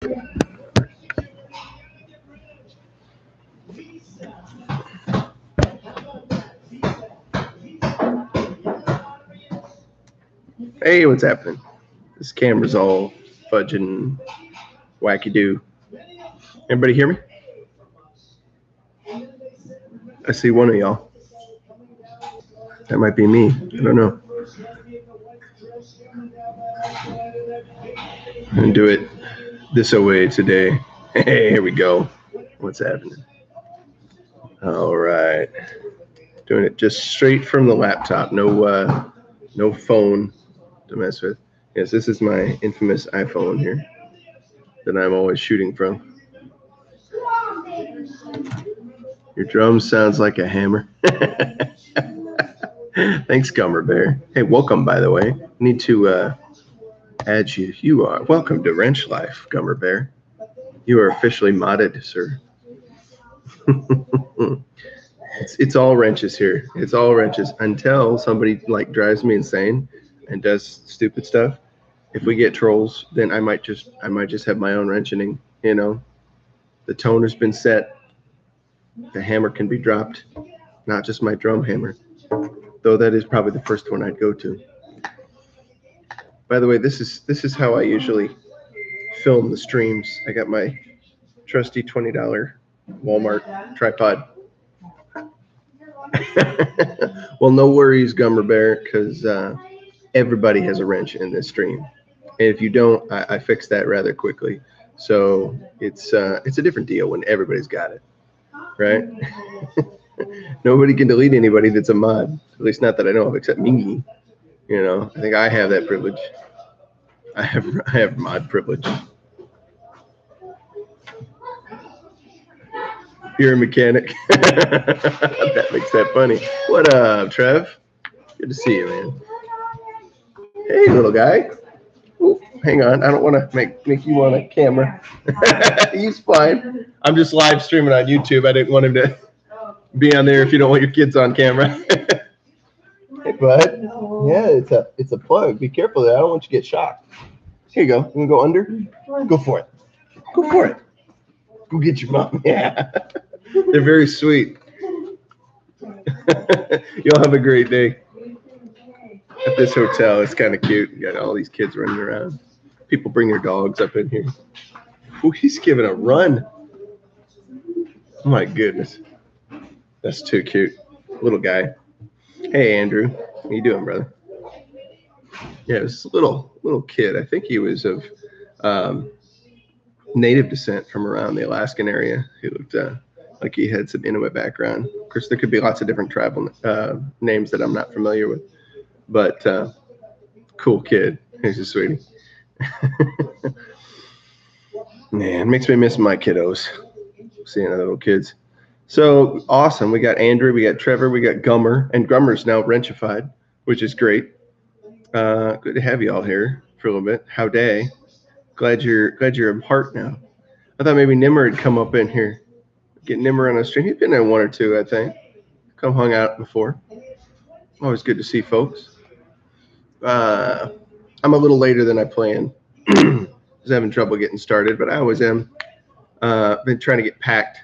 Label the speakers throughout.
Speaker 1: Hey, what's happening? This camera's all fudging wacky doo. Everybody hear me? I see one of y'all. That might be me. I don't know. I'm gonna do it this way today. Hey, here we go. What's happening? All right. Doing it just straight from the laptop. No phone to mess with. Yes, this is my infamous iPhone here that I'm always shooting from. Your drum sounds like a hammer. Thanks, Gummer Bear. Hey, welcome, by the way. Need to add you. You are welcome to Wrench Life, Gummer Bear. You are officially modded, sir. it's all wrenches here. It's all wrenches until somebody like drives me insane and does stupid stuff. If we get trolls, then I might just have my own wrenching. You know, the tone has been set. The hammer can be dropped, not just my drum hammer, though that is probably the first one I'd go to. By the way, this is how I usually film the streams. I got my trusty $20 Walmart tripod. Well, no worries, Gummer Bear, because everybody has a wrench in this stream. And if you don't, I fix that rather quickly. So it's a different deal when everybody's got it, right? Nobody can delete anybody that's a mod, at least not that I know of, except me. You know, I think I have that privilege. I have mod privilege. You're a mechanic. That makes that funny. What up, Trev? Good to see you, man. Hey, little guy. Ooh, hang on. I don't want to make you on a camera. He's fine. I'm just live streaming on YouTube. I didn't want him to be on there if you don't want your kids on camera. Hey, bud. Yeah, it's a plug. Be careful there. I don't want you to get shocked. Here you go. You want to go under? Go for it. Go for it. Go get your mom. Yeah. They're very sweet. You'll have a great day. At this hotel, it's kind of cute. You got all these kids running around. People bring their dogs up in here. Ooh, he's giving a run. Oh my goodness. That's too cute. Little guy. Hey, Andrew. How you doing, brother? Yeah, this little kid. I think he was of native descent from around the Alaskan area. He looked like he had some Inuit background. Of course, there could be lots of different tribal names that I'm not familiar with. But cool kid. He's a sweetie. Man, makes me miss my kiddos. Seeing other little kids. So awesome. We got Andrew, we got Trevor, we got Gummer, and Gummer's now wrenchified, which is great. Good to have you all here for a little bit. Howday. Glad you're a part now. I thought maybe Nimmer had come up in here. Get Nimmer on a stream. He's been in one or two, I think. Come hung out before. Always good to see folks. I'm a little later than I planned. I was having trouble getting started, but I always am. Been trying to get packed,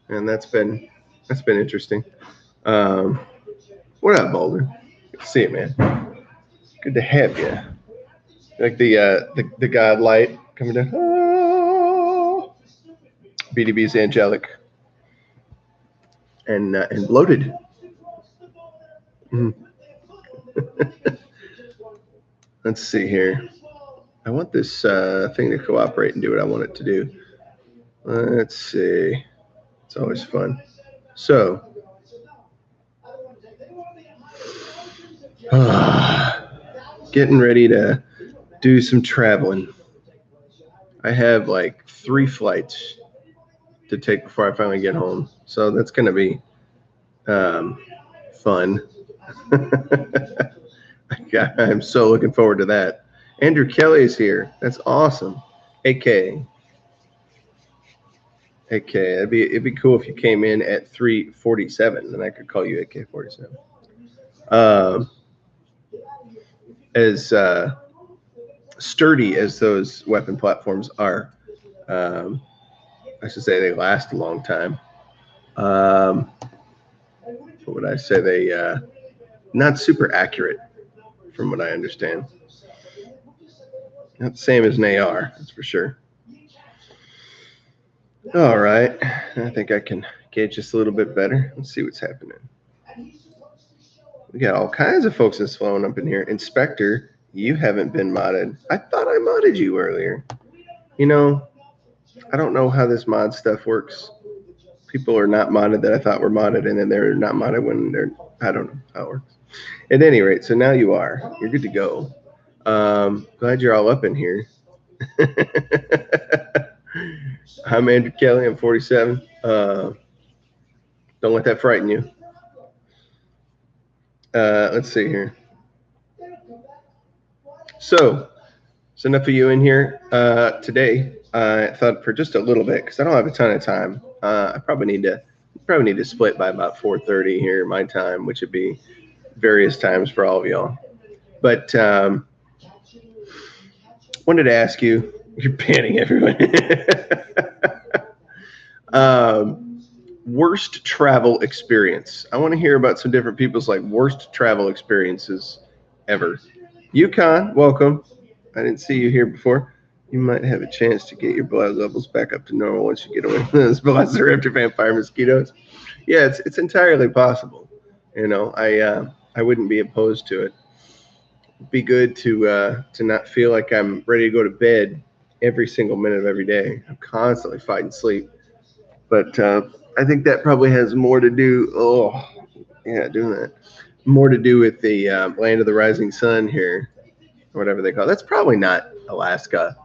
Speaker 1: and that's been interesting. What up, Boulder? Good to see you, man. Good to have you. Like the God light coming down. Oh, BDB's angelic and bloated. Let's see here. I want this thing to cooperate and do what I want it to do. Let's see. It's always fun. So, getting ready to do some traveling. I have like 3 flights to take before I finally get home. So that's going to be fun. I'm so looking forward to that. Andrew Kelly is here. That's awesome. AK. It'd be cool if you came in at 3:47, then I could call you AK-47. As sturdy as those weapon platforms are, I should say they last a long time. What would I say? They not super accurate, from what I understand. Not the same as an AR, that's for sure. All right, I think I can gauge this a little bit better. Let's see what's happening. We got all kinds of folks that's flowing up in here. Inspector, you haven't been modded. I thought I modded you earlier. You know, I don't know how this mod stuff works. People are not modded that I thought were modded, and then they're not modded when they're, I don't know how it works. At any rate, so now you are. You're good to go. Glad you're all up in here. I'm Andrew Kelly. I'm 47. Don't let that frighten you. Let's see here. So, it's enough of you in here today. I thought for just a little bit, because I don't have a ton of time. I probably need to split by about 4:30 here my time, which would be various times for all of y'all. But wanted to ask you. You're panning everyone. Worst travel experience. I want to hear about some different people's worst travel experiences ever. Yukon, welcome. I didn't see you here before. You might have a chance to get your blood levels back up to normal once you get away from those velociraptor vampire mosquitoes. Yeah, it's entirely possible. You know, I wouldn't be opposed to it. It'd be good to not feel like I'm ready to go to bed every single minute of every day. I'm constantly fighting sleep. But I think that probably has more to do. Oh, yeah, doing that. More to do with the land of the rising sun here, or whatever they call it. That's probably not Alaska.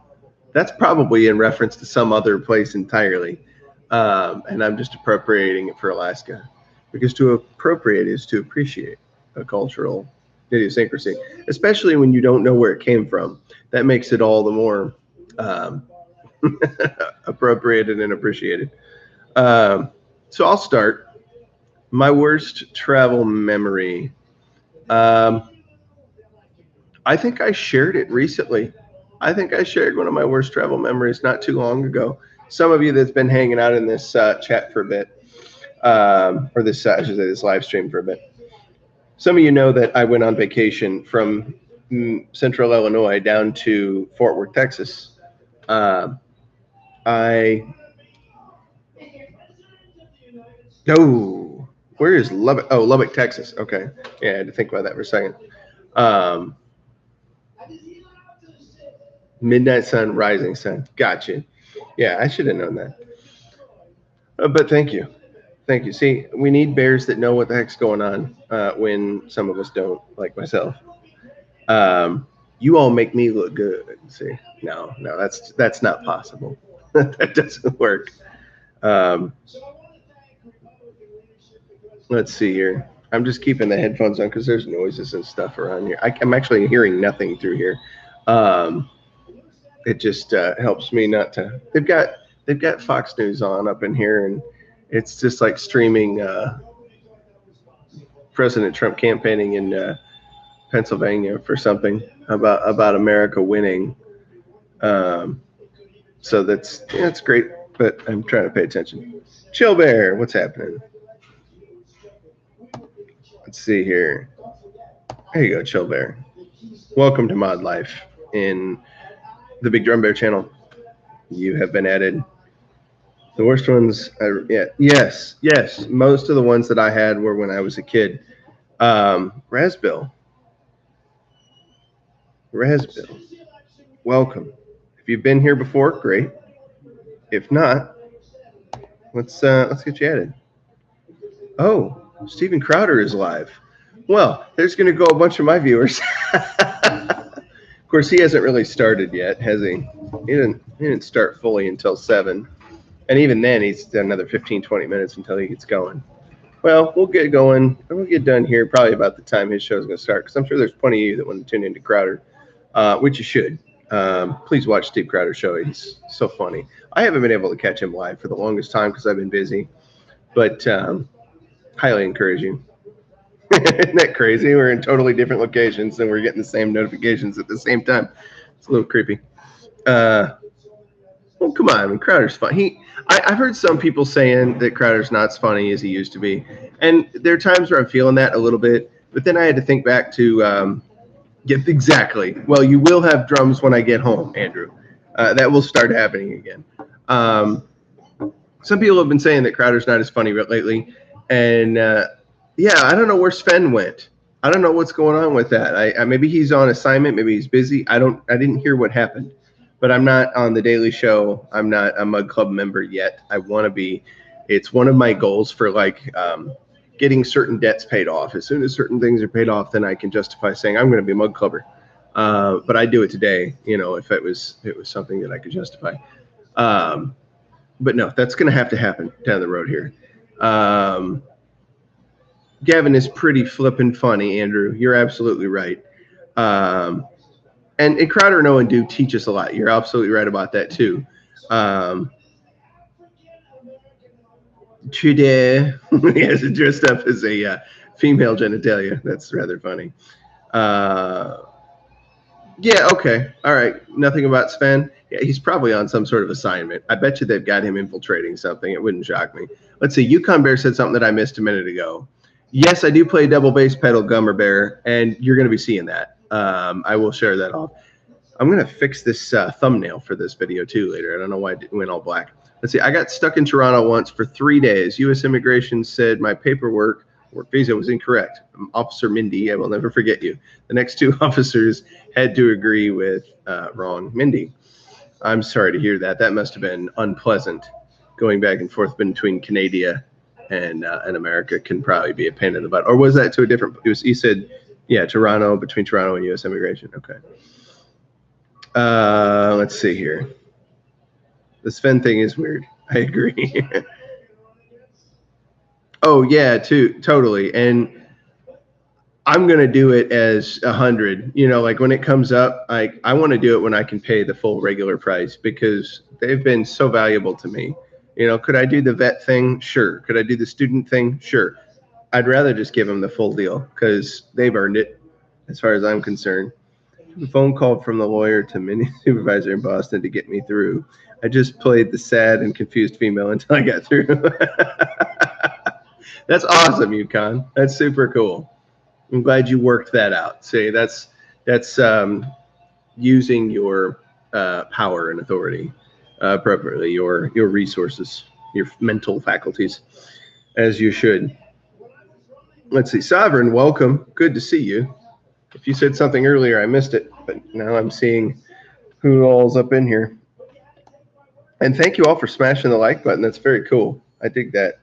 Speaker 1: That's probably in reference to some other place entirely. And I'm just appropriating it for Alaska. Because to appropriate is to appreciate a cultural idiosyncrasy, especially when you don't know where it came from. That makes it all the more appropriated and appreciated. So I'll start. My worst travel memory. I think I shared it recently. I think I shared one of my worst travel memories not too long ago. Some of you that's been hanging out in this chat for a bit, or this, I should say, this live stream for a bit. Some of you know that I went on vacation from Central Illinois down to Fort Worth, Texas. Where is Lubbock? Oh, Lubbock, Texas. Okay. Yeah, I had to think about that for a second. Midnight sun, rising sun. Gotcha. Yeah, I should have known that. But thank you. Thank you. See, we need bears that know what the heck's going on when some of us don't, like myself. You all make me look good. See, no, that's not possible. That doesn't work. Let's see here. I'm just keeping the headphones on because there's noises and stuff around here. I'm actually hearing nothing through here. It just helps me not to. They've got Fox News on up in here, and it's just like streaming President Trump campaigning in Pennsylvania for something about America winning. So that's great, but I'm trying to pay attention. Chill Bear, what's happening? Let's see here. There you go, Chill Bear. Welcome to Mod Life in the Big Drum Bear channel. You have been added. The worst ones, yes. Most of the ones that I had were when I was a kid. Razbill, welcome. If you've been here before, great. If not, let's get you added. Oh, Steven Crowder is live. Well, there's going to go a bunch of my viewers. Of course, he hasn't really started yet, has he? He didn't start fully until 7. And even then, he's got another 15, 20 minutes until he gets going. Well, we'll get going. We'll get done here probably about the time his show is going to start, because I'm sure there's plenty of you that want to tune into Crowder, which you should. Please watch Steve Crowder's show. He's so funny. I haven't been able to catch him live for the longest time because I've been busy, but highly encourage you. Isn't that crazy? We're in totally different locations and we're getting the same notifications at the same time. It's a little creepy. Well, come on. I mean, Crowder's fun. I've heard some people saying that Crowder's not as funny as he used to be, and there are times where I'm feeling that a little bit. But then I had to think back to get exactly. Well, you will have drums when I get home, Andrew. That will start happening again. Um, some people have been saying that Crowder's not as funny lately, and yeah, I don't know where Sven went. I don't know what's going on with that. Maybe he's on assignment. Maybe he's busy. I didn't hear what happened. But I'm not on the Daily Show. I'm not a Mug Club member yet. I want to be. It's one of my goals for getting certain debts paid off. As soon as certain things are paid off, then I can justify saying I'm going to be a Mug Clubber. But I'd do it today, if it was something that I could justify. But no, that's going to have to happen down the road here. Gavin is pretty flippin' funny, Andrew. You're absolutely right. And Crowder and Owen do teach us a lot. You're absolutely right about that, too. Today, he has dressed up as a female genitalia. That's rather funny. Yeah, okay. All right. Nothing about Sven? Yeah, he's probably on some sort of assignment. I bet you they've got him infiltrating something. It wouldn't shock me. Let's see. Yukon Bear said something that I missed a minute ago. Yes, I do play double bass pedal, Gummer Bear, and you're going to be seeing that. I will share that off. I'm going to fix this thumbnail for this video, too, later. I don't know why it went all black. Let's see. I got stuck in Toronto once for 3 days. U.S. Immigration said my paperwork work visa was incorrect. Officer Mindy, I will never forget you. The next 2 officers had to agree with wrong Mindy. I'm sorry to hear that. That must have been unpleasant. Going back and forth between Canada and America can probably be a pain in the butt. Or was that to a different? He said, yeah, Toronto, between Toronto and U.S. Immigration. Okay. Let's see here. The Sven thing is weird. I agree. Oh yeah, totally. And I'm gonna do it as 100. Like when it comes up, I want to do it when I can pay the full regular price because they've been so valuable to me. Could I do the vet thing? Sure. Could I do the student thing? Sure. I'd rather just give them the full deal because they've earned it, as far as I'm concerned. A phone call from the lawyer to mini supervisor in Boston to get me through. I just played the sad and confused female until I got through. That's awesome, Yukon. That's super cool. I'm glad you worked that out. See, that's using your power and authority appropriately, your resources, your mental faculties, as you should. Let's see. Sovereign, welcome. Good to see you. If you said something earlier, I missed it, but now I'm seeing who all's up in here. And thank you all for smashing the like button. That's very cool. I dig that.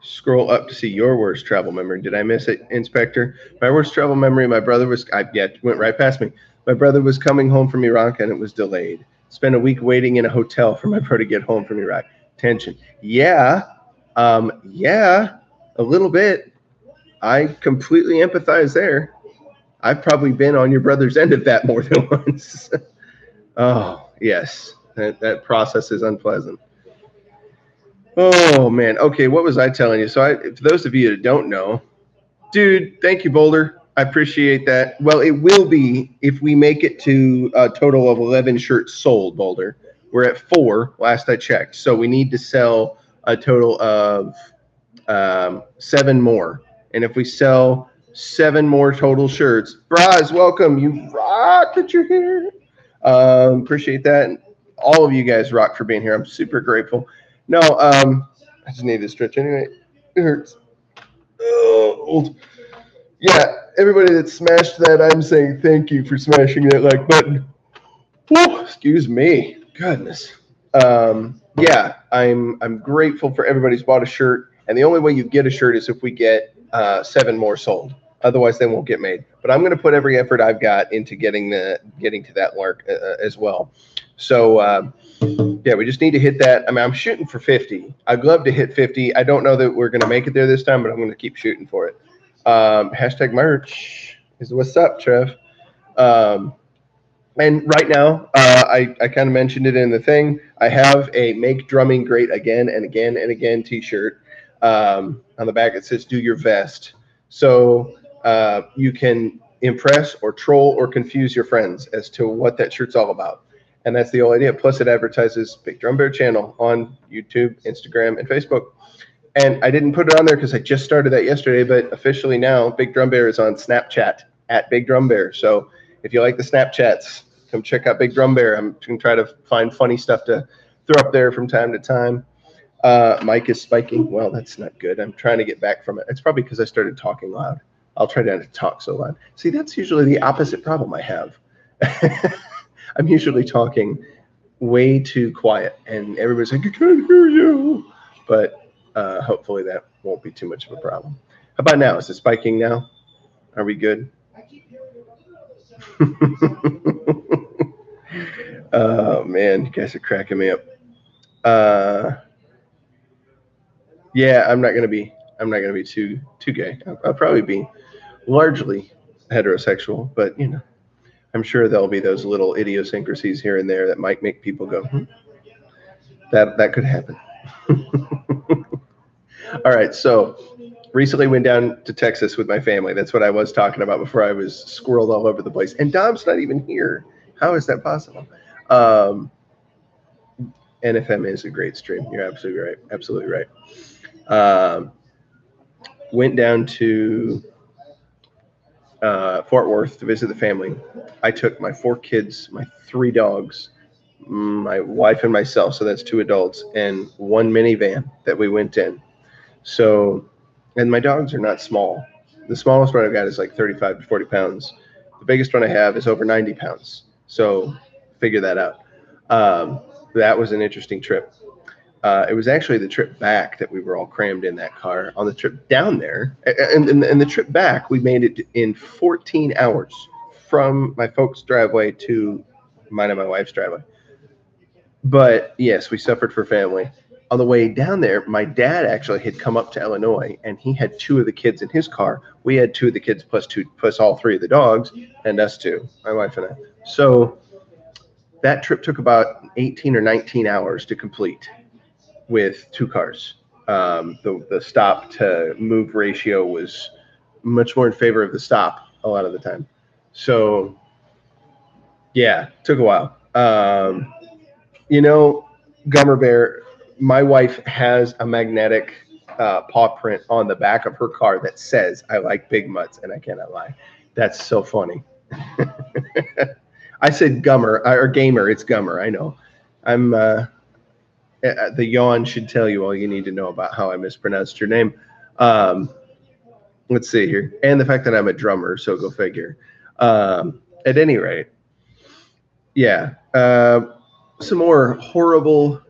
Speaker 1: Scroll up to see your worst travel memory. Did I miss it, Inspector? My worst travel memory, my brother was, went right past me. My brother was coming home from Iraq and it was delayed. Spent a week waiting in a hotel for my brother to get home from Iraq. Tension. Yeah, a little bit. I completely empathize there. I've probably been on your brother's end of that more than once. Oh, yes. That process is unpleasant. Oh, man. Okay, what was I telling you? So for those of you that don't know, dude, thank you, Boulder. I appreciate that. Well, it will be if we make it to a total of 11 shirts sold, Boulder. We're at 4, last I checked. So we need to sell a total of 7 more. And if we sell 7 more total shirts, Braz, welcome. You rock that you're here. Appreciate that. And all of you guys rock for being here. I'm super grateful. No, I just need to stretch anyway. It hurts. Oh, yeah, everybody that smashed that, I'm saying thank you for smashing that like button. Woo, excuse me. Goodness. Yeah, I'm grateful for everybody's bought a shirt. And the only way you get a shirt is if we get 7 more sold. Otherwise, they won't get made. But I'm going to put every effort I've got into getting to that mark as well. So, yeah, we just need to hit that. I mean, I'm shooting for 50. I'd love to hit 50. I don't know that we're going to make it there this time, but I'm going to keep shooting for it. Hashtag merch is what's up, Trev. And right now, I kind of mentioned it in the thing. I have a Make Drumming Great Again and Again and Again t-shirt. On the back, it says, do your vest. So you can impress or troll or confuse your friends as to what that shirt's all about. And that's the whole idea. Plus, it advertises Big Drum Bear channel on YouTube, Instagram, and Facebook. And I didn't put it on there because I just started that yesterday, but officially now, Big Drum Bear is on Snapchat at Big Drum Bear. So if you like the Snapchats, come check out Big Drum Bear. I'm going to try to find funny stuff to throw up there from time to time. Mike is spiking. Well, that's not good. I'm trying to get back from it. It's probably because I started talking loud. I'll try not to talk so loud. See, that's usually the opposite problem I have. I'm usually talking way too quiet, and everybody's like, I can't hear you. But hopefully that won't be too much of a problem. How about now? Is it spiking now? Are we good? Oh man, you guys are cracking me up. Yeah, I'm not gonna be too gay. I'll probably be largely heterosexual, but you know, I'm sure there'll be those little idiosyncrasies here and there that might make people go, that could happen. All right, so recently went down to Texas with my family. That's what I was talking about before I was squirreled all over the place. And Dom's not even here. How is that possible? NFM is a great stream. You're absolutely right. Absolutely right. Went down to Fort Worth to visit the family. I took my 4 kids, my 3 dogs, my wife and myself, so that's 2 adults, and 1 minivan that we went in. So, and my dogs are not small. The smallest one I've got is like 35 to 40 pounds. The biggest one I have is over 90 pounds. So figure that out. That was an interesting trip. It was actually the trip back that we were all crammed in that car. On the trip down there, and the trip back, we made it in 14 hours from my folks' driveway to mine and my wife's driveway. But yes, we suffered for family. On the way down there, my dad actually had come up to Illinois, and he had 2 of the kids in his car. We had 2 of the kids plus all 3 of the dogs, and us 2, my wife and I. So that trip took about 18 or 19 hours to complete with 2 cars. The stop to move ratio was much more in favor of the stop a lot of the time. So yeah, took a while. You know, Gummer Bear, my wife has a magnetic paw print on the back of her car that says, I like big mutts, and I cannot lie. That's so funny. I said Gummer, or Gamer, it's Gummer, I know. I'm, the yawn should tell you all you need to know about how I mispronounced your name. Let's see here. And the fact that I'm a drummer, so go figure. At any rate, yeah. Some more horrible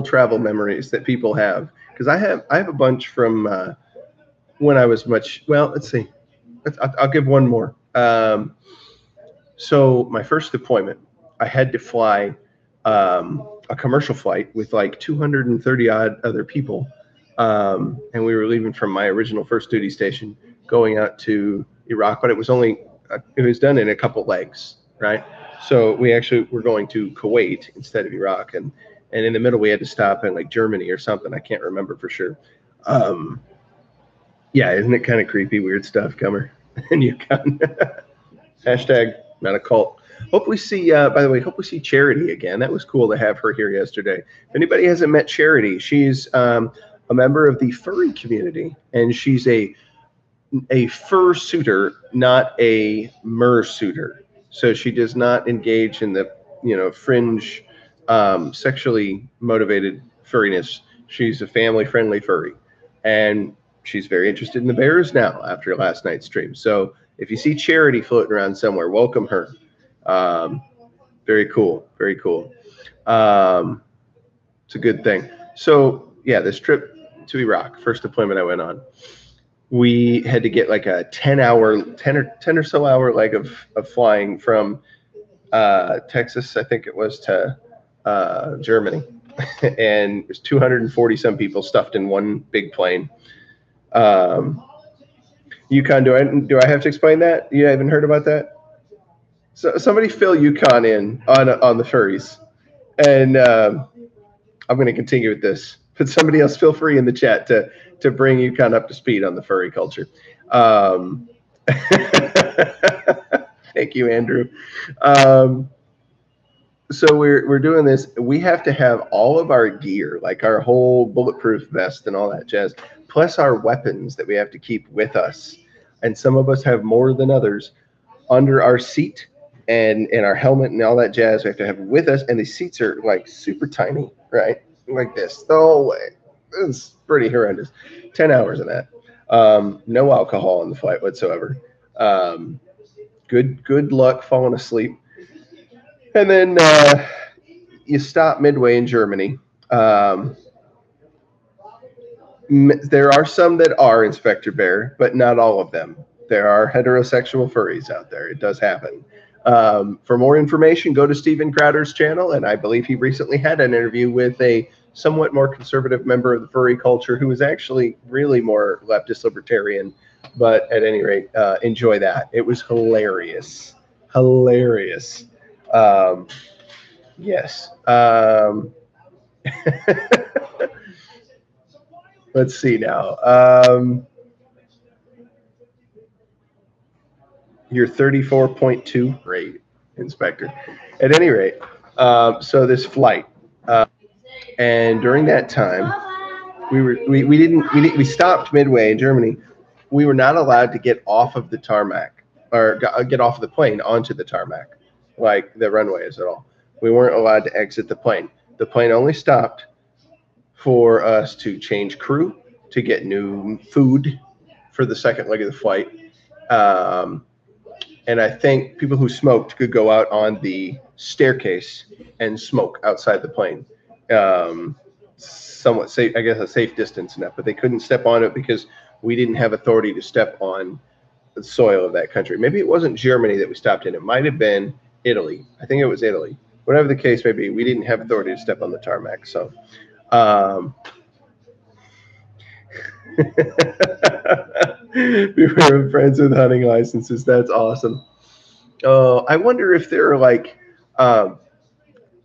Speaker 1: travel memories that people have, because I have a bunch from when I was much. Well, let's see. I'll give one more. So my first deployment, I had to fly a commercial flight with like 230 odd other people, and we were leaving from my original first duty station, going out to Iraq. But it was done in a couple legs, right? So we actually were going to Kuwait instead of Iraq, and in the middle we had to stop in like Germany or something. I can't remember for sure. Yeah, isn't it kind of creepy, weird stuff, Gummer? And you can hashtag not a cult. Hope we see. By the way, hope we see Charity again. That was cool to have her here yesterday. If anybody hasn't met Charity, she's a member of the furry community, and she's a fursuiter, not a mersuiter. So she does not engage in the fringe, sexually motivated furriness. She's a family-friendly furry, and she's very interested in the bears now after last night's stream. So if you see Charity floating around somewhere, welcome her. Very cool, very cool. It's a good thing. So yeah, this trip to Iraq, first deployment I went on, we had to get like a 10 or so hour leg of flying from Texas, I think it was, to Germany. And there's 240 some people stuffed in one big plane. Yukon, do I have to explain that? You haven't heard about that? So somebody fill Yukon in on the furries, and I'm going to continue with this. But somebody else, feel free in the chat to bring Yukon up to speed on the furry culture. Thank you, Andrew. Um, so we're doing this. We have to have all of our gear, like our whole bulletproof vest and all that jazz, plus our weapons that we have to keep with us. And some of us have more than others under our seat and our helmet and all that jazz. We have to have with us, and the seats are like super tiny, right? Like this the whole way. It's pretty horrendous. 10 hours of that. No alcohol in the flight whatsoever. Um, good luck falling asleep. And then you stop midway in Germany. Um, there are some that are Inspector Bear, but not all of them. There are heterosexual furries out there. It does happen. For more information, go to Steven Crowder's channel, and I believe he recently had an interview with a somewhat more conservative member of the furry culture who was actually really more leftist libertarian. But at any rate, enjoy that. It was hilarious. Hilarious. Um, yes. Let's see now. You're 34.2 rate, Inspector. At any rate, so this flight, and during that time, we stopped midway in Germany. We were not allowed to get off of the tarmac or get off of the plane onto the tarmac, like the runway is at all. We weren't allowed to exit the plane. The plane only stopped for us to change crew, to get new food for the second leg of the flight. Um, and I think people who smoked could go out on the staircase and smoke outside the plane. Somewhat safe, I guess, a safe distance enough, but they couldn't step on it because we didn't have authority to step on the soil of that country. Maybe it wasn't Germany that we stopped in. It might have been Italy. I think it was Italy. Whatever the case may be, we didn't have authority to step on the tarmac. So, we were friends with hunting licenses. That's awesome. I wonder if there are like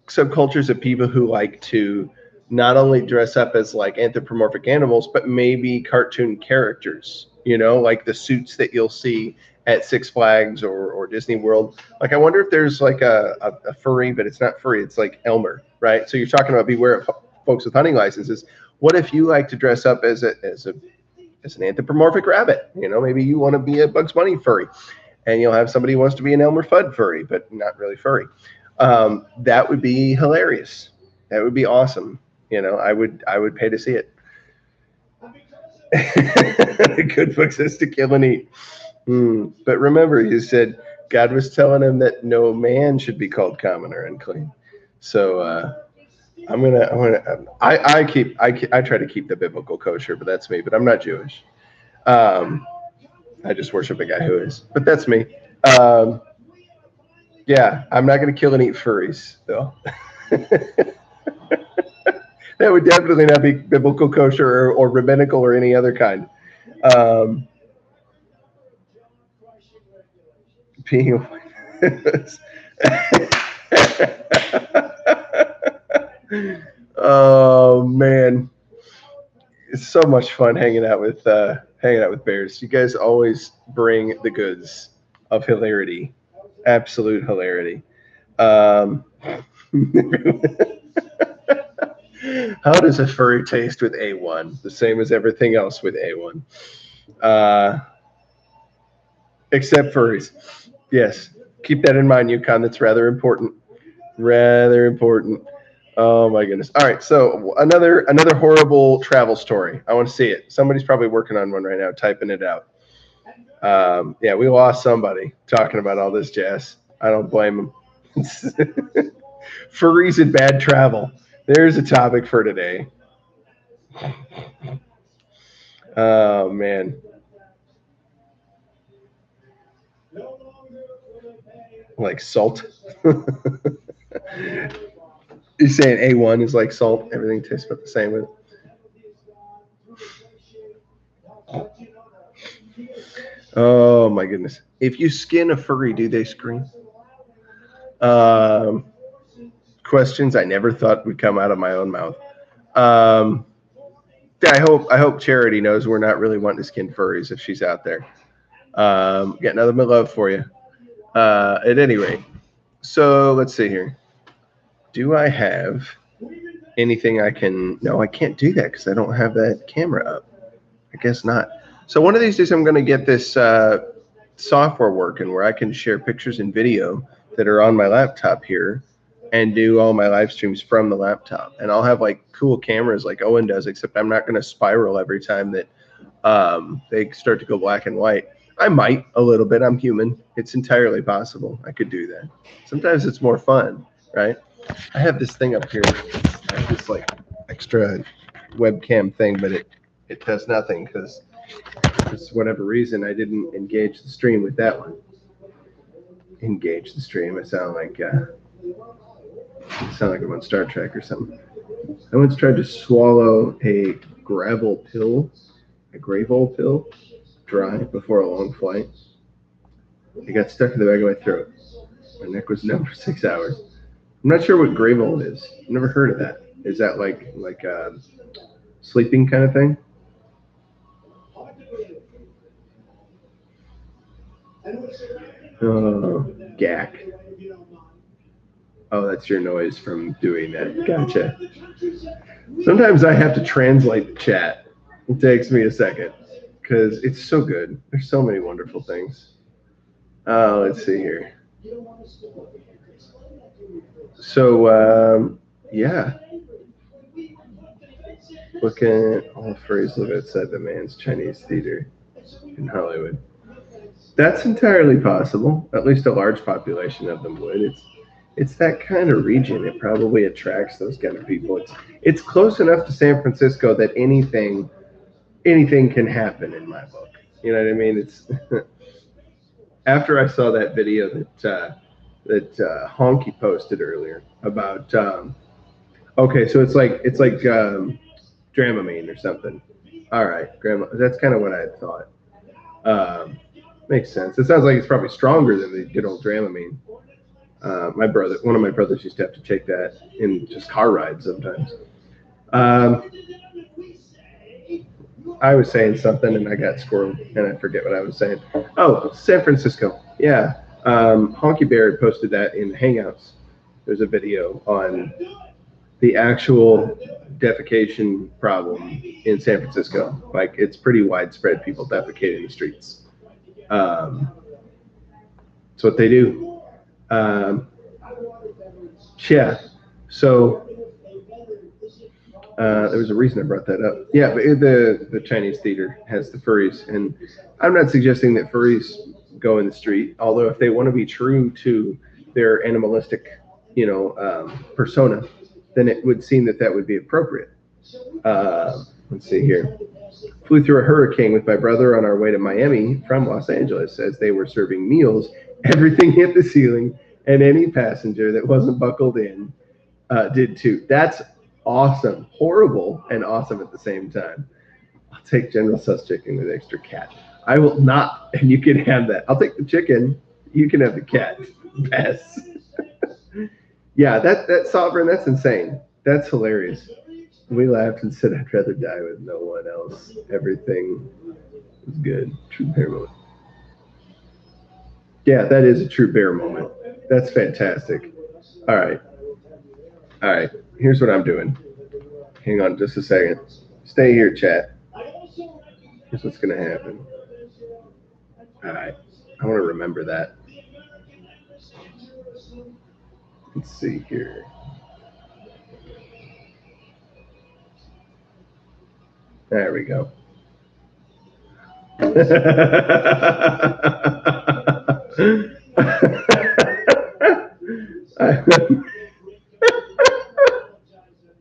Speaker 1: subcultures of people who like to not only dress up as like anthropomorphic animals, but maybe cartoon characters, like the suits that you'll see at Six Flags or Disney World. Like, I wonder if there's like a furry, but it's not furry, it's like Elmer, right? So you're talking about beware of folks with hunting licenses. What if you like to dress up as an anthropomorphic rabbit? Maybe you want to be a Bugs Bunny furry, and you'll have somebody who wants to be an Elmer Fudd furry, but not really furry. That would be hilarious. That would be awesome. I would pay to see it. Good book says to kill and eat. But remember, you said God was telling him that no man should be called common or unclean. So I try to keep the biblical kosher, but that's me. But I'm not Jewish. I just worship a guy who is. But that's me. Yeah, I'm not going to kill and eat furries, though. That would definitely not be biblical kosher or rabbinical or any other kind. Being Oh man, it's so much fun hanging out with bears. You guys always bring the goods of hilarity, absolute hilarity. Um, How does a furry taste with A1? The same as everything else with A1. Except furries. Yes. Keep that in mind, Yukon. That's rather important. Rather important. Oh my goodness. All right. So another horrible travel story. I want to see it. Somebody's probably working on one right now, typing it out. Yeah, we lost somebody talking about all this jazz. I don't blame them. Furries and bad travel. There's a topic for today. Oh man. Like salt. You're saying A1 is like salt. Everything tastes about the same with it. Oh my goodness. If you skin a furry, do they scream? Questions I never thought would come out of my own mouth. I hope Charity knows we're not really wanting to skin furries if she's out there. Got nothing but love for you. At any rate, so let's see here. Do I have anything I can? No, I can't do that because I don't have that camera up. I guess not. So one of these days, I'm going to get this software working where I can share pictures and video that are on my laptop here and do all my live streams from the laptop. And I'll have like cool cameras like Owen does, except I'm not going to spiral every time that they start to go black and white. I might a little bit. I'm human. It's entirely possible. I could do that. Sometimes it's more fun, right? I have this thing up here. I have this like extra webcam thing, but it does nothing because for whatever reason I didn't engage the stream with that one. Engage the stream. I sound like I'm on Star Trek or something. I once tried to swallow a gravel pill dry before a long flight. It got stuck in the back of my throat. My neck was numb for 6 hours. I'm not sure what gravel is. I've never heard of that. Is that like sleeping kind of thing? Oh, gack. Oh, that's your noise from doing that. Gotcha. Sometimes I have to translate the chat. It takes me a second because it's so good. There's so many wonderful things. Let's see here. So, yeah. Looking at all the furries live outside the man's Chinese theater in Hollywood. That's entirely possible. At least a large population of them would. It's that kind of region. It probably attracts those kind of people. It's close enough to San Francisco that anything can happen in my book. You know what I mean? It's after I saw that video that Honky posted earlier about okay, so it's like Dramamine or something. All right, Grandma. That's kind of what I had thought. Makes sense. It sounds like it's probably stronger than the good old Dramamine. One of my brothers used to have to take that in just car rides sometimes. I was saying something and I got squirreled and I forget what I was saying. Oh, San Francisco. Yeah. Honky Bear had posted that in Hangouts. There's a video on the actual defecation problem in San Francisco. Like it's pretty widespread. People defecate in the streets. It's what they do. Yeah. So there was a reason I brought that up. Yeah, but the Chinese theater has the furries, and I'm not suggesting that furries go in the street. Although if they want to be true to their animalistic, persona, then it would seem that would be appropriate. Let's see here. Flew through a hurricane with my brother on our way to Miami from Los Angeles. As they were serving meals, everything hit the ceiling, and any passenger that wasn't buckled in did too. That's awesome. Horrible and awesome at the same time. I'll take General Tso's chicken with extra cat. I will not, and you can have that. I'll take the chicken. You can have the cat. Best. Yeah, that sovereign, that's insane. That's hilarious. We laughed and said, I'd rather die with no one else. Everything is good. True bear moment. Yeah, that is a true bear moment. That's fantastic. All right. Here's what I'm doing. Hang on just a second. Stay here, chat. Here's what's going to happen. All right. I want to remember that. Let's see here. There we go.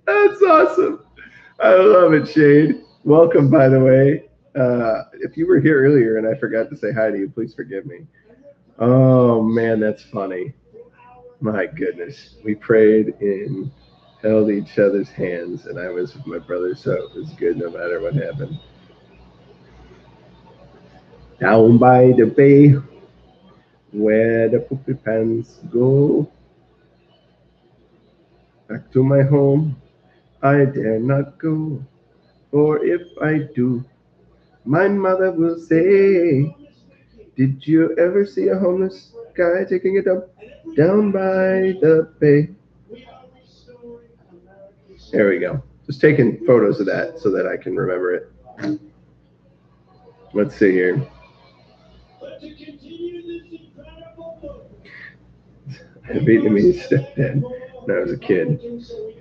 Speaker 1: That's awesome. I love it, Shade. Welcome, by the way. If you were here earlier and I forgot to say hi to you, please forgive me. Oh, man, that's funny. My goodness. We prayed and held each other's hands, and I was with my brother, so it was good no matter what happened. Down by the bay, where the poopy pants go, back to my home, I dare not go, for if I do, my mother will say, Did you ever see a homeless guy taking a dump down by the bay? There we go. Just taking photos of that so that I can remember it. Let's see here. A Vietnamese stepdad when I was a kid.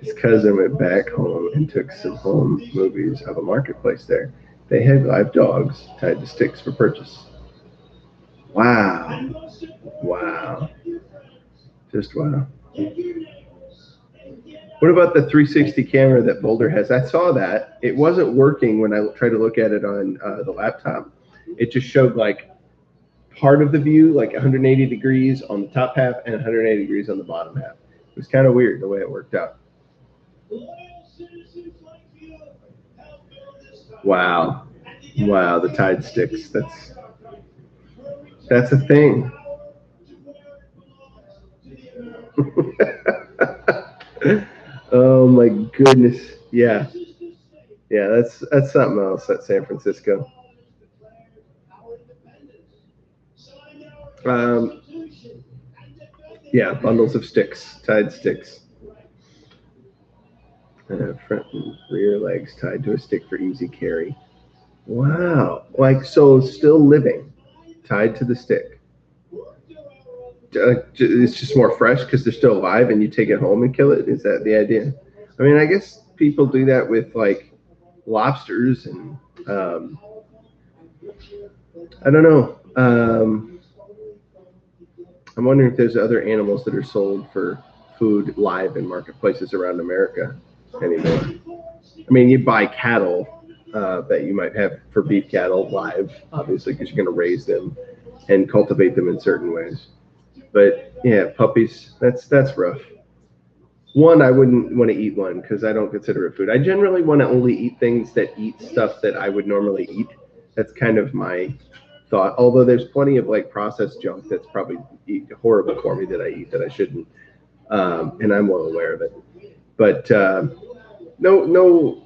Speaker 1: His cousin went back home and took some home movies of a marketplace there. They had live dogs tied to sticks for purchase. Wow. Wow. Just wow. What about the 360 camera that Boulder has? I saw that. It wasn't working when I tried to look at it on the laptop. It just showed like part of the view, like 180 degrees on the top half and 180 degrees on the bottom half. It was kind of weird the way it worked out. Wow. Wow, the tide sticks. That's a thing. Oh my goodness. Yeah. Yeah, that's something else at San Francisco. Um, yeah, bundles of sticks, tied sticks. Front and rear legs tied to a stick for easy carry. Wow. Like, so still living, tied to the stick. It's just more fresh because they're still alive and you take it home and kill it. Is that the idea? I mean, I guess people do that with like lobsters and I don't know. I'm wondering if there's other animals that are sold for food live in marketplaces around America anymore. I mean, you buy cattle that you might have for beef cattle live, obviously, because you're going to raise them and cultivate them in certain ways. But yeah, puppies, that's rough. One, I wouldn't want to eat one because I don't consider it food. I generally want to only eat things that eat stuff that I would normally eat. That's kind of my thought. Although there's plenty of like processed junk that's probably horrible for me that I eat that I shouldn't, and I'm well aware of it. But no,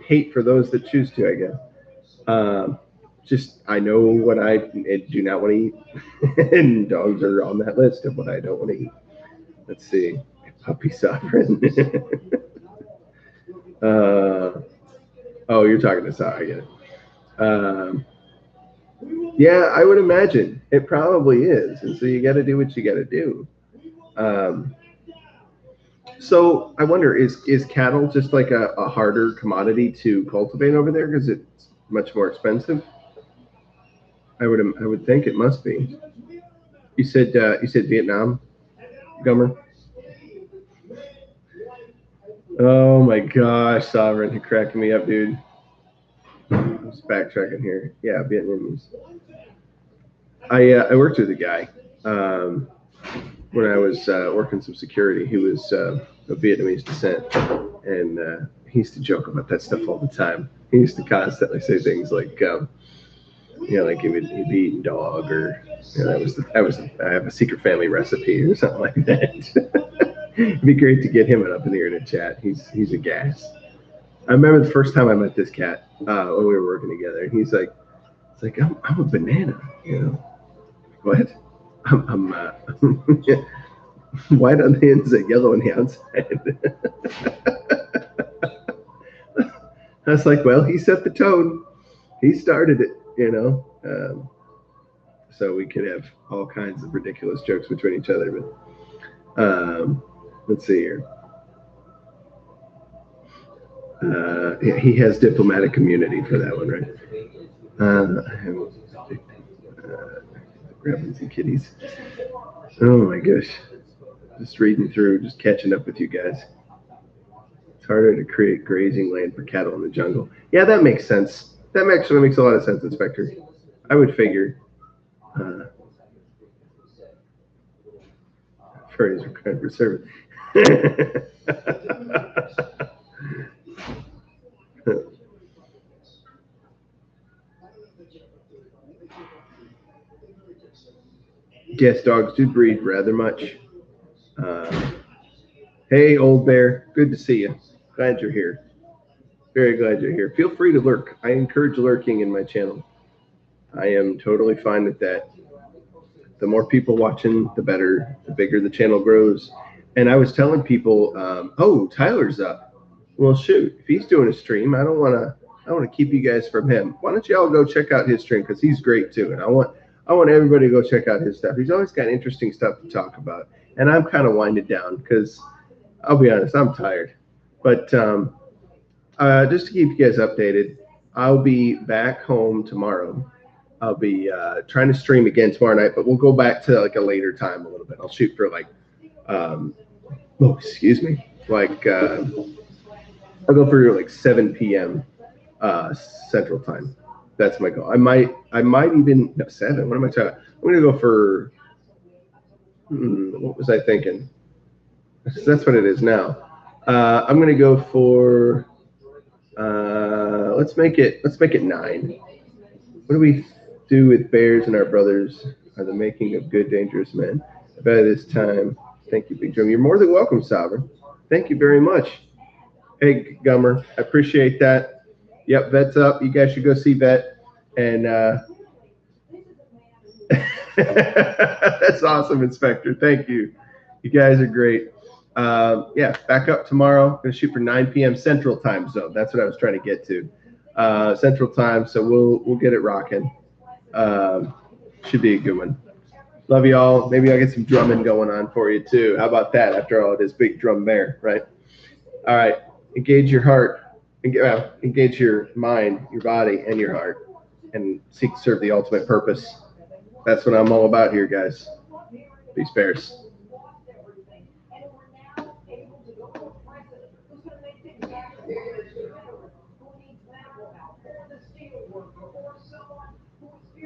Speaker 1: hate for those that choose to, I guess. Just I know what I do not want to eat, and dogs are on that list of what I don't want to eat. Let's see, puppy sovereign. Oh, you're talking to Sarah. I get it. Yeah, I would imagine it probably is, and so you got to do what you got to do. Um, so I wonder, is cattle just like a harder commodity to cultivate over there because it's much more expensive? I would think it must be. You said Vietnam, Gummer. Oh my gosh, Sovereign, you're cracking me up, dude. I'm just backtracking here. Yeah, Vietnamese. I worked with a guy when I was working some security. He was of Vietnamese descent, and he used to joke about that stuff all the time. He used to constantly say things like, like he'd be eating dog, or I have a secret family recipe or something like that. It'd be great to get him up in here in a chat. He's a gas. I remember the first time I met this cat when we were working together, and it's like I'm a banana, What? I'm white on the inside, yellow on the outside. I was like, well, he set the tone. He started it. So we could have all kinds of ridiculous jokes between each other. But let's see here. He has diplomatic immunity for that one, right? Rabbits and kitties. Oh my gosh. Just reading through, just catching up with you guys. It's harder to create grazing land for cattle in the jungle. Yeah, that makes sense. That actually makes a lot of sense, Inspector. I would figure. Furries required for service. Yes, dogs do breed rather much. Hey, old bear, good to see you. Glad you're here. Very glad you're here. Feel free to lurk. I encourage lurking in my channel. I am totally fine with that. The more people watching, the better. The bigger the channel grows. And I was telling people, oh, Tyler's up. Well, shoot, if he's doing a stream, I don't want to. I want to keep you guys from him. Why don't you all go check out his stream because he's great too, and I want everybody to go check out his stuff. He's always got interesting stuff to talk about, and I'm kind of winded down because I'll be honest, I'm tired. But just to keep you guys updated, I'll be back home tomorrow. I'll be trying to stream again tomorrow night, but we'll go back to like a later time a little bit. I'll shoot for like, oh, excuse me, like I'll go for like 7 p.m. Central Time. That's my goal. I might even no 7. What am I talking? I'm gonna go for. What was I thinking? That's what it is now. I'm gonna go for. Let's make it 9. What do we do with bears and our brothers are the making of good, dangerous men. By this time, thank you, Big Drum. You're more than welcome, Sovereign. Thank you very much. Hey, Gummer, I appreciate that. Yep, Vet's up. You guys should go see Vet. And that's awesome, Inspector. Thank you. You guys are great. Yeah, back up tomorrow. Gonna shoot for 9 p.m. Central Time Zone. That's what I was trying to get to. Central Time. So we'll get it rocking. Should be a good one. Love you all. Maybe I'll get some drumming going on for you too. How about that? After all, it is Big Drum Bear, right? All right. Engage your heart. Engage your mind, your body, and your heart, and seek to serve the ultimate purpose. That's what I'm all about here, guys. Peace, bears.